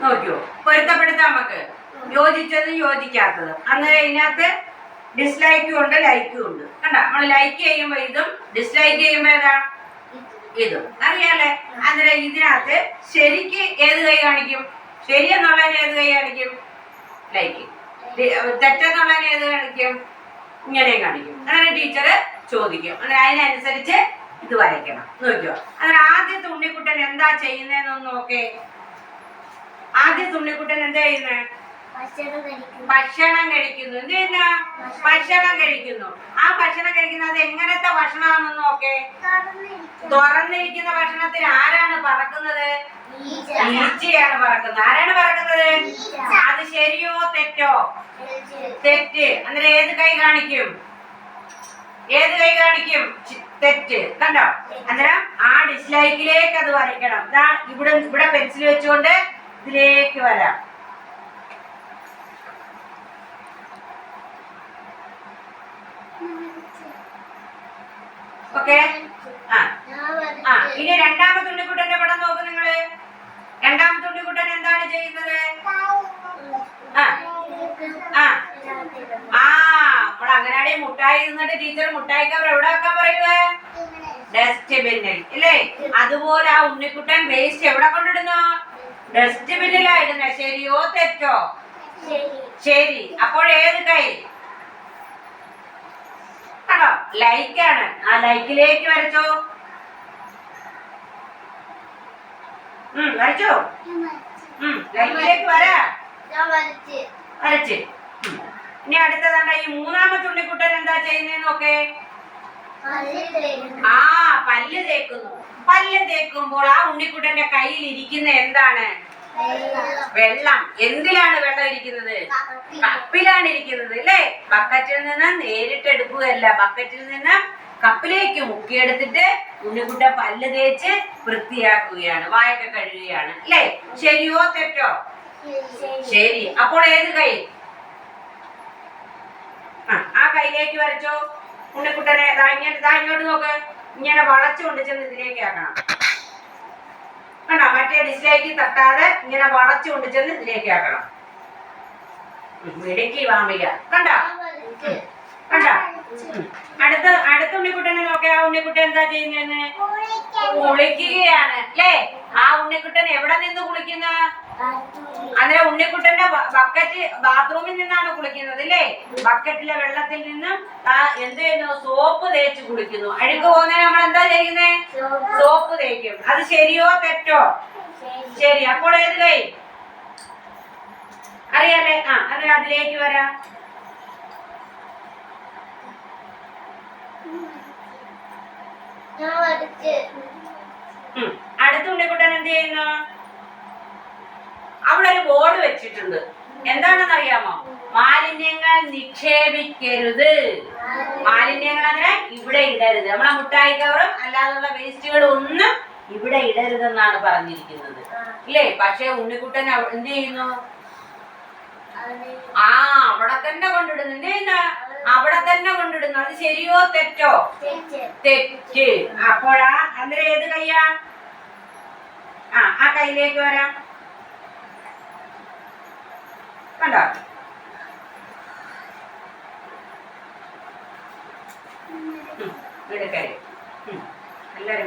നോക്കിയോ, പൊരുത്തപ്പെടുത്താം നമുക്ക്, യോജിച്ചതും യോജിക്കാത്തതും. അന്നേരം ഇതിനകത്ത് ഡിസ്ലൈക്കും ഉണ്ട് ലൈക്കും ഉണ്ട്. കണ്ട, നമ്മൾ ലൈക്ക് ചെയ്യുമ്പോ ഇതും ഡിസ്ലൈക്ക് ചെയ്യുമ്പോ ഏതാ ഇതും, അറിയാലേ. അന്നേരം ഇതിനകത്ത് ശരിക്ക് ഏത് കൈ കാണിക്കും? ശരി എന്നുള്ളതിന് ഏത് കൈ കാണിക്കും? ലൈക്ക്. തെറ്റെന്നുള്ളതിന് ഏത് കാണിക്കും? ഇങ്ങനെയും കാണിക്കും. അങ്ങനെ ടീച്ചർ ചോദിക്കും. അങ്ങനെ അതിനനുസരിച്ച് ഇത് വരയ്ക്കണം. നോക്കിയോ, അങ്ങനെ ആദ്യത്തെ ഉണ്ണിക്കുട്ടൻ എന്താ ചെയ്യുന്നതെന്നൊന്ന് നോക്കേ. ആദ്യത്തെ ഉണ്ണിക്കുട്ടൻ എന്താ ചെയ്യുന്നേ? ഭക്ഷണം കഴിക്കുന്നു. എന്ത് ചെയ്യുന്ന? ഭക്ഷണം കഴിക്കുന്നു. ആ ഭക്ഷണം കഴിക്കുന്നത് എങ്ങനത്തെ ഭക്ഷണമാണെന്ന് നോക്കേ. തുറന്നിരിക്കുന്ന ഭക്ഷണത്തിൽ ആരാണ് പറക്കുന്നത്? ഈച്ചയാണ് പറക്കുന്നത്. ആരാണ് പറക്കുന്നത്? അത് ശരിയോ തെറ്റോ? തെറ്റ്. അന്നേരം ഏത് കൈ കാണിക്കും? ഏത് കൈ കാണിക്കും? തെറ്റ്. കണ്ടോ? അന്നേരം ആ ഡിസ്ലൈക്കിലേക്ക് അത് വരയ്ക്കണം. ഇവിടെ പെൻസിൽ വെച്ചുകൊണ്ട് ഇതിലേക്ക് വരാം. ഓക്കെ. ഇനി രണ്ടാമത്തെ ഉണ്ണിക്കുട്ടന്റെ പടം നോക്ക് നിങ്ങള്. രണ്ടാമത്തെ ഉണ്ണിക്കുട്ടൻ എന്താണ് ചെയ്യുന്നത്? നമ്മൾ അങ്ങനാടി മുട്ടായി നിന്നിട്ട് ടീച്ചർ മുട്ടായി കവർ എവിടെ വെക്കാൻ പറയുക? ഡസ്റ്റ്ബിന്നിൽ ഇല്ലേ? അതുപോലെ ആ ഉണ്ണിക്കുട്ടൻ വേസ്റ്റ് എവിടെ കൊണ്ടിടുന്നു? ഡസ്റ്റ്ബിന്നിലാ ഇടുന്നത്. ശരിയോ തെറ്റോ? ശരി. അപ്പോൾ ഏത് കൈ? ആണോ? ലൈക്കാണ്. ആ ലൈക്കിലേക്ക് വരച്ചോ. വരച്ചോ. ലൈക്കിലേക്ക് വരാ. വരച്ച്. ഇനി അടുത്തതാണ്ട ഈ മൂന്നാമത്തെ ഉണ്ണിക്കുട്ടൻ എന്താ ചെയ്യുന്നേന്ന് നോക്കേ. പല്ല് തേക്കുന്നു. പല്ല് തേക്കുമ്പോൾ ആ ഉണ്ണിക്കുട്ടന്റെ കയ്യിൽ ഇരിക്കുന്ന എന്താണ്? വെള്ളം. എന്തിലാണ് വെള്ളം ഇരിക്കുന്നത്? കപ്പിലാണ് ഇരിക്കുന്നത് അല്ലേ? ബക്കറ്റിൽ നിന്ന് നേരിട്ട് എടുക്കുകയല്ല, ബക്കറ്റിൽ നിന്ന് കപ്പിലേക്ക് മുക്കിയെടുത്തിട്ട് ഉണ്ണിക്കുട്ടൻ പല്ല് തേച്ച് വൃത്തിയാക്കുകയാണ്, വായൊക്കെ കഴുകുകയാണ് അല്ലേ? ശരിയോ തെറ്റോ? ശരി. അപ്പോൾ ഏത് കൈ? ആ കൈയിലേക്ക് വരച്ചോ. ഉണ്ണിക്കുട്ടനെ ഇങ്ങോട്ട് നോക്ക്. ഇങ്ങനെ വളച്ചുകൊണ്ട് ചെന്ന് ഇതിലേക്ക് ആക്കണം. കണ്ടോ? മറ്റേ ഡിസ്ലൈക്ക് തട്ടാതെ ഇങ്ങനെ വളച്ചുകൊണ്ട് ചെന്ന് ഇതിലേക്ക് ആക്കണം. മിടുക്കി വാമിക. കണ്ടോ? കണ്ടോ? അടുത്ത ഉണ്ണിക്കുട്ടനെ നോക്കേ. ആ ഉണ്ണിക്കുട്ടൻ എന്താ ചെയ്യുന്നതെന്ന്? കുളിക്കുകയാണ് അല്ലേ? ആ ഉണ്ണിക്കുട്ടൻ എവിടെ നിന്ന് കുളിക്കുന്ന? അന്നേരം ഉണ്ണിക്കുട്ടന്റെ ബക്കറ്റ് ബാത്റൂമിൽ നിന്നാണ് കുളിക്കുന്നത് അല്ലേ? ബക്കറ്റിലെ വെള്ളത്തിൽ നിന്നും എന്ത് ചെയ്യുന്നു? സോപ്പ് തേച്ച് കുളിക്കുന്നു. അഴുക്ക് പോകുന്നതിന് നമ്മൾ എന്താ ചെയ്യുന്നേ? സോപ്പ് തേക്കും. അത് ശരിയോ തെറ്റോ? ശരി. അപ്പോൾ ഏത് കൈ? അറിയാലേ? അന്നേരം അതിലേക്ക് വരാം. അടുത്ത ഉണ്ണിക്കുട്ടൻ എന്ത് ചെയ്യുന്നു? അവിടെ ഒരു ബോർഡ് വെച്ചിട്ടുണ്ട്. എന്താണെന്ന് അറിയാമോ? മാലിന്യങ്ങൾ നിക്ഷേപിക്കരുത്. മാലിന്യങ്ങൾ അങ്ങനെ ഇവിടെ ഇടരുത്. നമ്മളെ മുട്ടായി കവറും അല്ലാതുള്ള വേസ്റ്റുകളും ഒന്നും ഇവിടെ ഇടരുതെന്നാണ് പറഞ്ഞിരിക്കുന്നത് ഇല്ലേ? പക്ഷെ ഉണ്ണിക്കുട്ടൻ എന്ത് ചെയ്യുന്നു? അവിടെ തന്നെ കൊണ്ടിടുന്നു. എന്ത് ചെയ്യുന്ന? അവിടെ തന്നെ കൊണ്ടിടുന്നു. അത് ശരിയോ തെറ്റോ? തെറ്റ്. അപ്പോഴാ അന്നേരം ഏത് കയ്യാ? ആ കയ്യിലേക്ക് വരാം. കണ്ടോ? എല്ലാരും